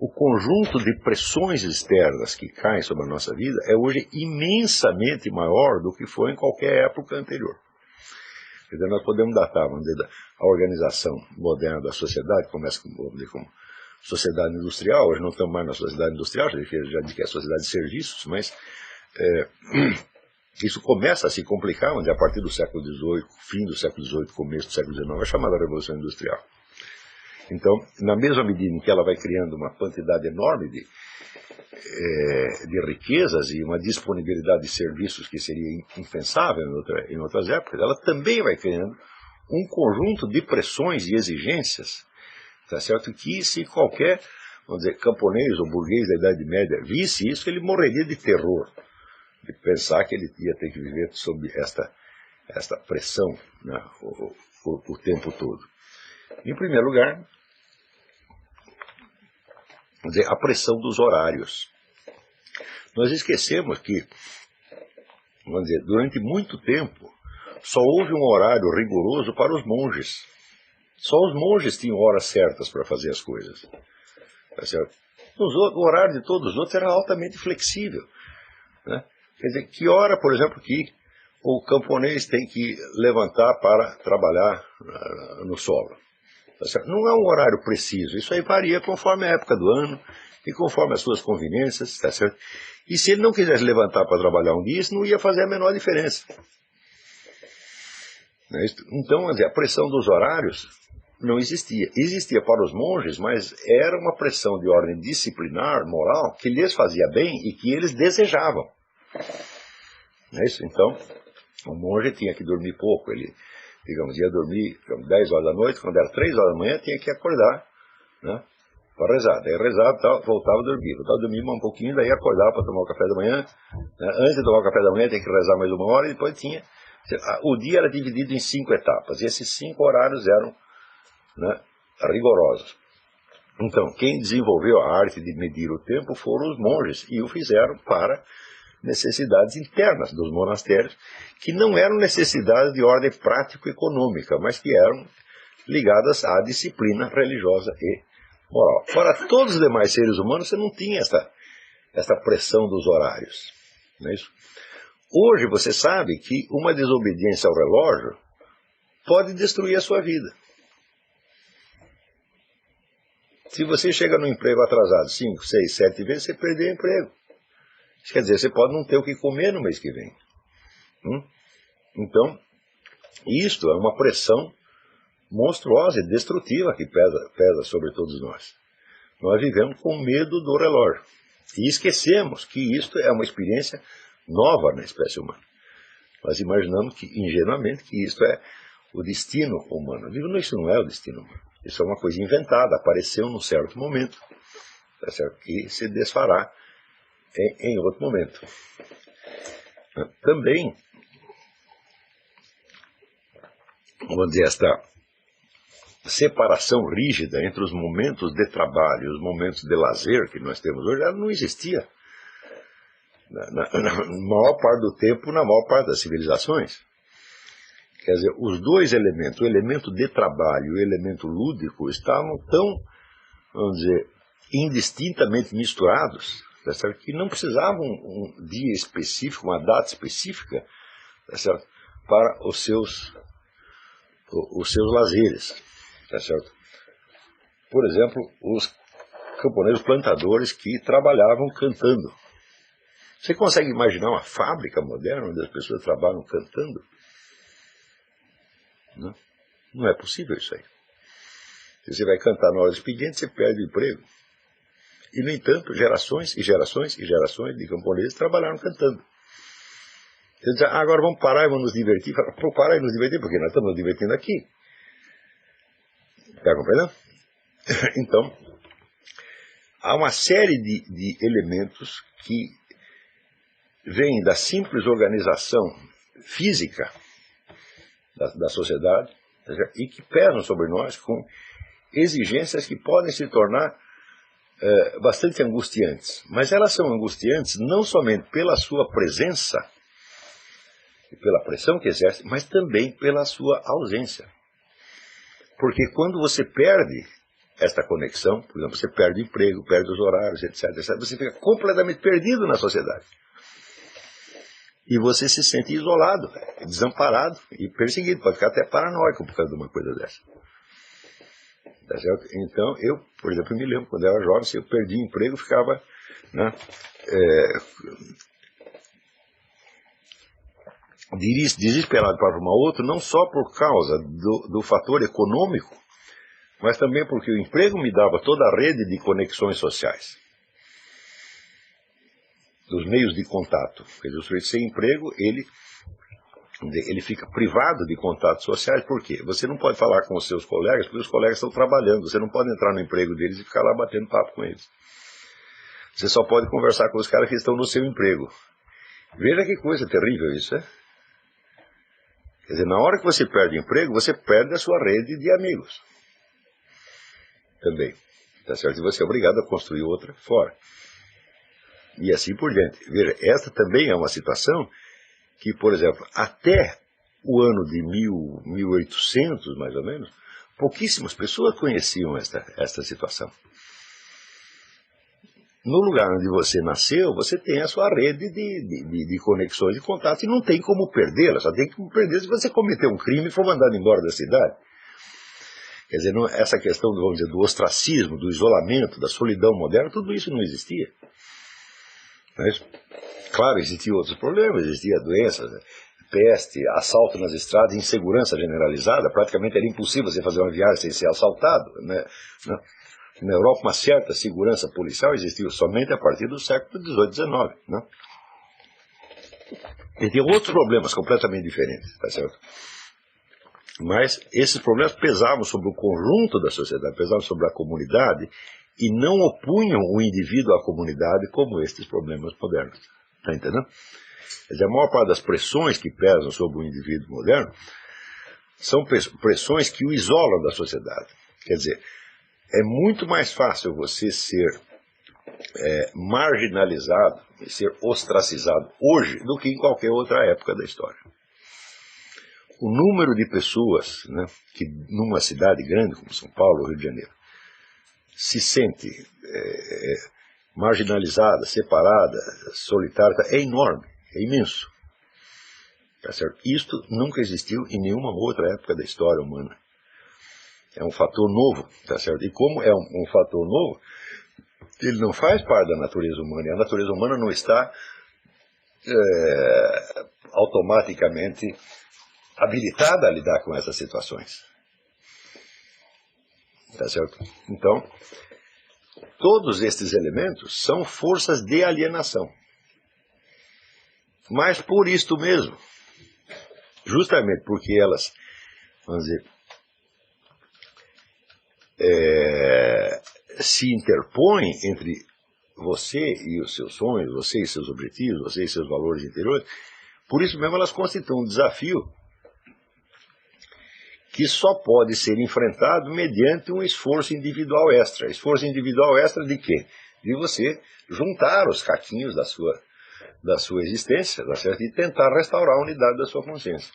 o conjunto de pressões externas que caem sobre a nossa vida é hoje imensamente maior do que foi em qualquer época anterior. Quer dizer, nós podemos datar, vamos dizer, a organização moderna da sociedade, começa com, vamos dizer, com sociedade industrial. Hoje não estamos mais na sociedade industrial, já disse que é a sociedade de serviços, mas isso começa a se complicar, onde a partir do século XVIII, fim do século XVIII, começo do século XIX, é chamada Revolução Industrial. Então, na mesma medida em que ela vai criando uma quantidade enorme de riquezas e uma disponibilidade de serviços que seria impensável em outras épocas, ela também vai criando um conjunto de pressões e exigências, tá certo? Que se qualquer, vamos dizer, camponês ou burguês da Idade Média visse isso, ele morreria de terror, de pensar que ele ia ter que viver sob esta pressão, né, o tempo todo. Em primeiro lugar, vamos dizer, a pressão dos horários. Nós esquecemos que, vamos dizer, durante muito tempo, só houve um horário rigoroso para os monges. Só os monges tinham horas certas para fazer as coisas. Tá certo? O horário de todos os outros era altamente flexível, né? Quer dizer, que hora, por exemplo, que o camponês tem que levantar para trabalhar no solo? Tá certo? Não é um horário preciso, isso aí varia conforme a época do ano e conforme as suas conveniências, tá certo? E se ele não quisesse levantar para trabalhar um dia, isso não ia fazer a menor diferença. Então, a pressão dos horários não existia. Existia para os monges, mas era uma pressão de ordem disciplinar, moral, que lhes fazia bem e que eles desejavam. Não é isso? Então, o monge tinha que dormir pouco, ele, digamos, ia dormir 10 horas da noite, quando era 3 horas da manhã, tinha que acordar, né, para rezar. Daí rezava, voltava a dormir um pouquinho, daí acordava para tomar o café da manhã, né? Antes de tomar o café da manhã, tem que rezar mais uma hora, e depois tinha... O dia era dividido em 5 etapas, e esses 5 horários eram, né, rigorosos. Então, quem desenvolveu a arte de medir o tempo foram os monges, e o fizeram para necessidades internas dos monastérios, que não eram necessidades de ordem prático-econômica, mas que eram ligadas à disciplina religiosa e moral. Para todos os demais seres humanos, você não tinha essa pressão dos horários. Não é isso? Hoje você sabe que uma desobediência ao relógio pode destruir a sua vida. Se você chega no emprego atrasado 5, 6, 7 vezes, você perdeu o emprego. Isso quer dizer, você pode não ter o que comer no mês que vem. Então, isto é uma pressão monstruosa e destrutiva que pesa sobre todos nós. Nós vivemos com medo do relógio. E esquecemos que isto é uma experiência nova na espécie humana. Nós imaginamos ingenuamente que isto é o destino humano. Isso não é o destino humano. Isso é uma coisa inventada, apareceu num certo momento, tá certo? Que se desfará em outro momento. Também, vamos dizer, esta separação rígida entre os momentos de trabalho e os momentos de lazer que nós temos hoje, ela não existia na maior parte do tempo, na maior parte das civilizações. Quer dizer, os dois elementos, o elemento de trabalho e o elemento lúdico, estavam tão, vamos dizer, indistintamente misturados, tá certo? Que não precisavam um dia específico, uma data específica, tá certo? Para os seus lazeres. Tá certo? Por exemplo, os camponeses plantadores que trabalhavam cantando. Você consegue imaginar uma fábrica moderna onde as pessoas trabalham cantando? Não é possível isso aí. Se você vai cantar na hora do expediente, você perde o emprego. E, no entanto, gerações e gerações e gerações de camponeses trabalharam cantando. Você diz, agora vamos parar e vamos nos divertir. Parar e nos divertir, porque nós estamos nos divertindo aqui. Está compreendendo? Então, há uma série de elementos que vêm da simples organização física da sociedade, e que pesam sobre nós com exigências que podem se tornar bastante angustiantes. Mas elas são angustiantes não somente pela sua presença e pela pressão que exerce, mas também pela sua ausência. Porque quando você perde esta conexão, por exemplo, você perde o emprego, perde os horários, etc, etc. Você fica completamente perdido na sociedade. E você se sente isolado, desamparado e perseguido, pode ficar até paranoico por causa de uma coisa dessa. Tá certo? Então, eu, por exemplo, me lembro, quando eu era jovem, se eu perdi o emprego, ficava, né, desesperado para arrumar outro, não só por causa do fator econômico, mas também porque o emprego me dava toda a rede de conexões sociais, dos meios de contato. Quer dizer, o sujeito sem emprego, ele fica privado de contatos sociais. Por quê? Você não pode falar com os seus colegas, porque os colegas estão trabalhando. Você não pode entrar no emprego deles e ficar lá batendo papo com eles. Você só pode conversar com os caras que estão no seu emprego. Veja que coisa terrível isso, é? Quer dizer, na hora que você perde o emprego, você perde a sua rede de amigos. Também. Tá certo? E você é obrigado a construir outra fora. E assim por diante. Veja, esta também é uma situação que, por exemplo, até o ano de 1800, mais ou menos, pouquíssimas pessoas conheciam esta situação. No lugar onde você nasceu, você tem a sua rede de conexões e contatos, e não tem como perdê-la, só tem como perder se você cometer um crime e for mandado embora da cidade. Quer dizer, essa questão, vamos dizer, do ostracismo, do isolamento, da solidão moderna, tudo isso não existia. Mas, claro, existiam outros problemas, existiam doenças, peste, assalto nas estradas, insegurança generalizada, praticamente era impossível você fazer uma viagem sem ser assaltado, né? Na Europa, uma certa segurança policial existiu somente a partir do século XVIII, XIX, né? E tem outros problemas completamente diferentes, tá certo? Mas esses problemas pesavam sobre o conjunto da sociedade, pesavam sobre a comunidade, e não opunham o indivíduo à comunidade como estes problemas modernos. Está entendendo? Quer dizer, a maior parte das pressões que pesam sobre o indivíduo moderno são pressões que o isolam da sociedade. Quer dizer, é muito mais fácil você ser marginalizado e ser ostracizado hoje do que em qualquer outra época da história. O número de pessoas, né, que numa cidade grande como São Paulo ou Rio de Janeiro se sente marginalizada, separada, solitária, é enorme, é imenso. Tá certo? Isto nunca existiu em nenhuma outra época da história humana. É um fator novo, tá certo? E como é um fator novo, ele não faz parte da natureza humana, e a natureza humana não está automaticamente habilitada a lidar com essas situações. Tá certo? Então, todos estes elementos são forças de alienação. Mas por isto mesmo, justamente porque elas, vamos dizer, se interpõem entre você e os seus sonhos, você e seus objetivos, você e seus valores interiores, por isso mesmo elas constituem um desafio que só pode ser enfrentado mediante um esforço individual extra. Esforço individual extra de quê? De você juntar os caquinhos da sua existência, tá certo? E tentar restaurar a unidade da sua consciência.